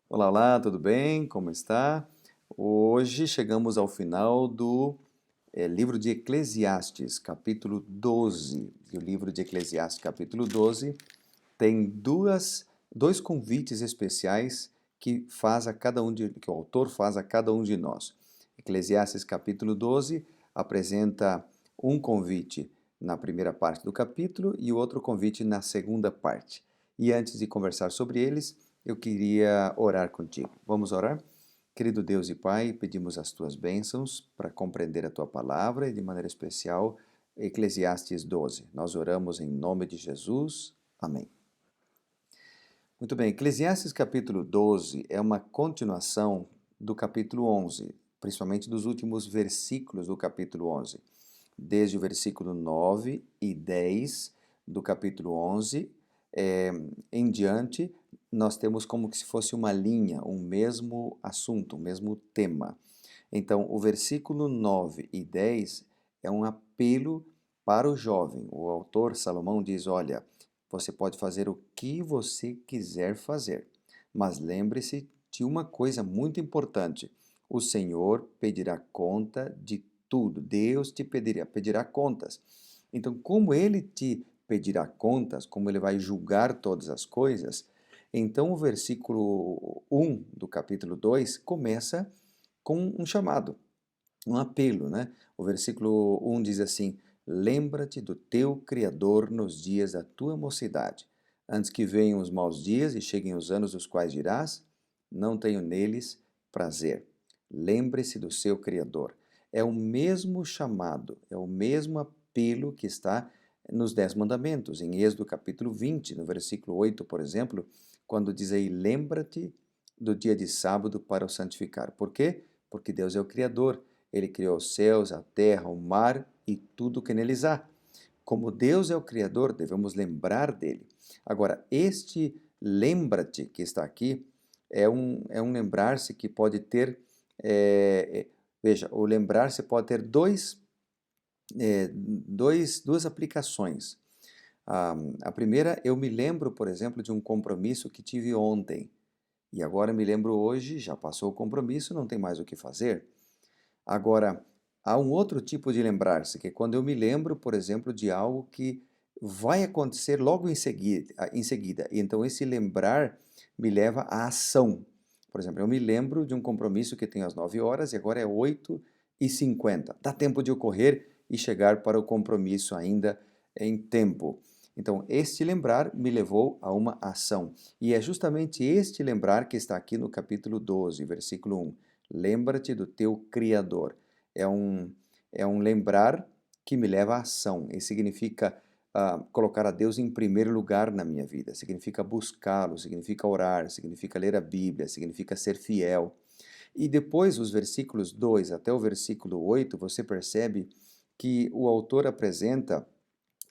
Olá, olá, tudo bem? Como está? Hoje chegamos ao final do livro de Eclesiastes, capítulo 12. E o livro de Eclesiastes, capítulo 12, tem dois convites especiais que o autor faz a cada um de nós. Eclesiastes, capítulo 12, apresenta um convite na primeira parte do capítulo e o outro convite na segunda parte. E antes de conversar sobre eles, eu queria orar contigo. Vamos orar? Querido Deus e Pai, pedimos as tuas bênçãos para compreender a tua palavra e, de maneira especial, Eclesiastes 12. Nós oramos em nome de Jesus. Amém. Muito bem, Eclesiastes capítulo 12 é uma continuação do capítulo 11, principalmente dos últimos versículos do capítulo 11. Desde o versículo 9 e 10 do capítulo 11 em diante, nós temos como que se fosse uma linha, um mesmo assunto, um mesmo tema. Então, o versículo 9 e 10 é um apelo para o jovem. O autor Salomão diz: Olha, você pode fazer o que você quiser fazer, mas lembre-se de uma coisa muito importante: o Senhor pedirá conta de tudo. Deus te pedirá contas. Então, como ele te pedirá contas, como ele vai julgar todas as coisas, então o versículo 1 do capítulo 2 começa com um chamado, um apelo, né? O versículo 1 diz assim: Lembra-te do teu Criador nos dias da tua mocidade, antes que venham os maus dias e cheguem os anos dos quais dirás: Não tenho neles prazer. Lembre-se do seu Criador. É o mesmo chamado, é o mesmo apelo que está nos Dez Mandamentos, em Êxodo capítulo 20, no versículo 8, por exemplo, quando diz aí: Lembra-te do dia de sábado para o santificar. Por quê? Porque Deus é o Criador. Ele criou os céus, a terra, o mar e tudo o que neles há. Como Deus é o Criador, devemos lembrar dele. Agora, este lembra-te que está aqui é um lembrar-se que pode ter. Veja, o lembrar-se pode ter duas aplicações. A primeira, eu me lembro, por exemplo, de um compromisso que tive ontem. E agora me lembro hoje, já passou o compromisso, não tem mais o que fazer. Agora, há um outro tipo de lembrar-se, que é quando eu me lembro, por exemplo, de algo que vai acontecer logo em seguida. E então esse lembrar me leva à ação. Por exemplo, eu me lembro de um compromisso que tenho às 9 horas e agora é 8h50. Dá tempo de eu correr e chegar para o compromisso ainda em tempo. Então, este lembrar me levou a uma ação. E é justamente este lembrar que está aqui no capítulo 12, versículo 1. Lembra-te do teu Criador. É um, é um lembrar que me leva à ação. E significa colocar a Deus em primeiro lugar na minha vida. Significa buscá-lo, significa orar, significa ler a Bíblia, significa ser fiel. E depois, os versículos 2 até o versículo 8, você percebe que o autor apresenta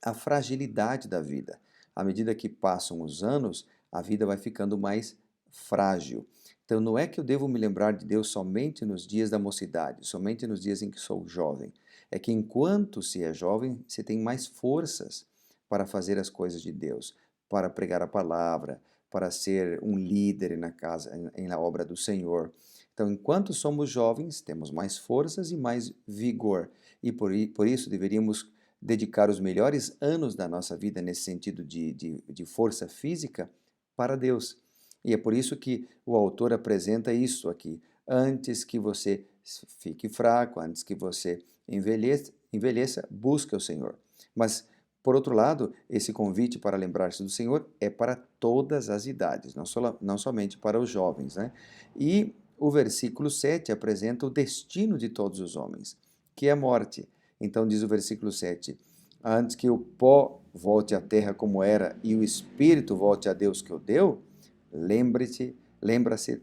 a fragilidade da vida. À medida que passam os anos, a vida vai ficando mais frágil. Então, não é que eu devo me lembrar de Deus somente nos dias da mocidade, somente nos dias em que sou jovem. É que enquanto se é jovem, se tem mais forças para fazer as coisas de Deus, para pregar a palavra, para ser um líder na casa, na obra do Senhor. Então, enquanto somos jovens, temos mais forças e mais vigor. E por isso deveríamos dedicar os melhores anos da nossa vida nesse sentido de força física para Deus. E é por isso que o autor apresenta isso aqui. Antes que você fique fraco, antes que você envelheça, busca o Senhor. Mas, por outro lado, esse convite para lembrar-se do Senhor é para todas as idades, não somente para os jovens, né? E o versículo 7 apresenta o destino de todos os homens, que é a morte. Então diz o versículo 7: Antes que o pó volte à terra como era e o espírito volte a Deus que o deu, lembre-te, lembra-se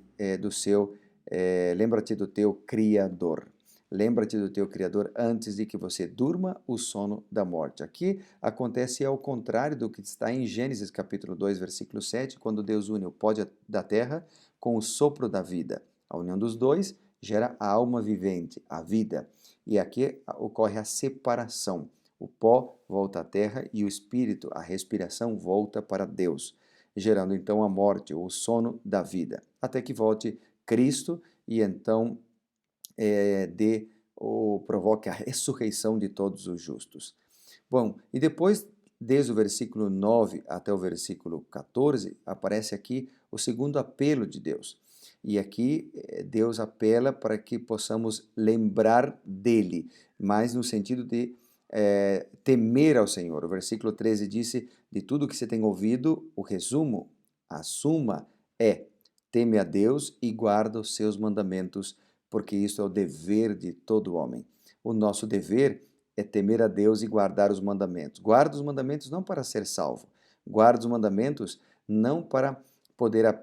lembra-te do teu Criador. Lembra-te do teu Criador antes de que você durma o sono da morte. Aqui acontece ao contrário do que está em Gênesis capítulo 2, versículo 7, quando Deus une o pó da terra com o sopro da vida. A união dos dois gera a alma vivente, a vida. E aqui ocorre a separação. O pó volta à terra e o espírito, a respiração, volta para Deus. gerando então a morte, o sono da vida, até que volte Cristo e então provoque a ressurreição de todos os justos. Bom, e depois, desde o versículo 9 até o versículo 14, aparece aqui o segundo apelo de Deus. E aqui Deus apela para que possamos lembrar dele, mas no sentido de temer ao Senhor. O versículo 13 disse: de tudo que você tem ouvido, o resumo, a suma é: teme a Deus e guarda os seus mandamentos, porque isso é o dever de todo homem. O nosso dever é temer a Deus e guardar os mandamentos. Guarda os mandamentos não para ser salvo, guarda os mandamentos não para poder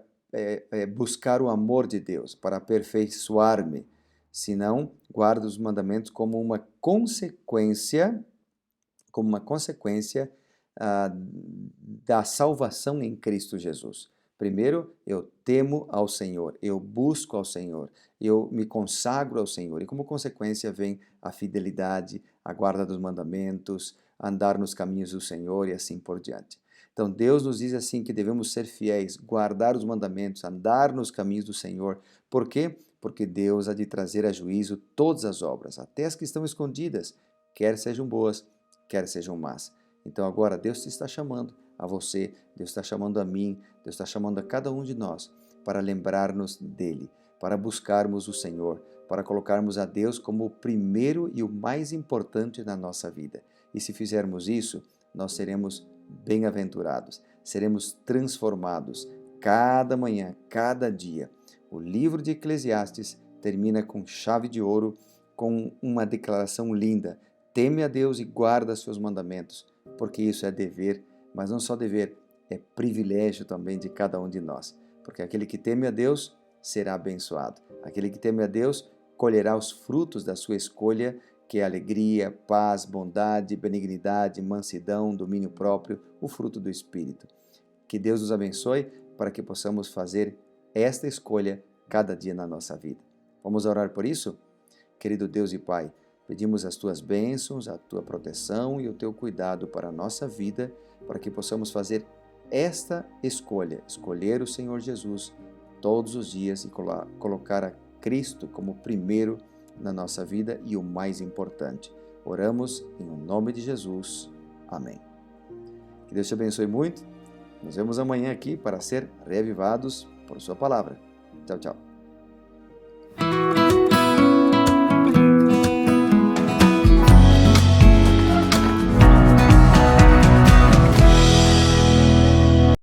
buscar o amor de Deus, para aperfeiçoar-me, senão guarda os mandamentos como uma consequência da salvação em Cristo Jesus. Primeiro, eu temo ao Senhor, eu busco ao Senhor, eu me consagro ao Senhor, e como consequência vem a fidelidade, a guarda dos mandamentos, andar nos caminhos do Senhor e assim por diante. Então Deus nos diz assim que devemos ser fiéis, guardar os mandamentos, andar nos caminhos do Senhor. Por quê? Porque Deus há de trazer a juízo todas as obras, até as que estão escondidas, quer sejam boas, quer sejam más. Então agora Deus te está chamando a você, Deus está chamando a mim, Deus está chamando a cada um de nós para lembrar-nos dele, para buscarmos o Senhor, para colocarmos a Deus como o primeiro e o mais importante na nossa vida. E se fizermos isso, nós seremos bem-aventurados, seremos transformados cada manhã, cada dia. O livro de Eclesiastes termina com chave de ouro, com uma declaração linda: teme a Deus e guarda seus mandamentos, porque isso é dever, mas não só dever, é privilégio também de cada um de nós. Porque aquele que teme a Deus será abençoado. Aquele que teme a Deus colherá os frutos da sua escolha, que é alegria, paz, bondade, benignidade, mansidão, domínio próprio, o fruto do Espírito. Que Deus nos abençoe para que possamos fazer esta escolha cada dia na nossa vida. Vamos orar por isso? Querido Deus e Pai, pedimos as Tuas bênçãos, a Tua proteção e o Teu cuidado para a nossa vida, para que possamos fazer esta escolha, escolher o Senhor Jesus todos os dias e colocar a Cristo como primeiro na nossa vida e o mais importante. Oramos em nome de Jesus. Amém. Que Deus te abençoe muito. Nos vemos amanhã aqui para ser reavivados por Sua palavra. Tchau, tchau.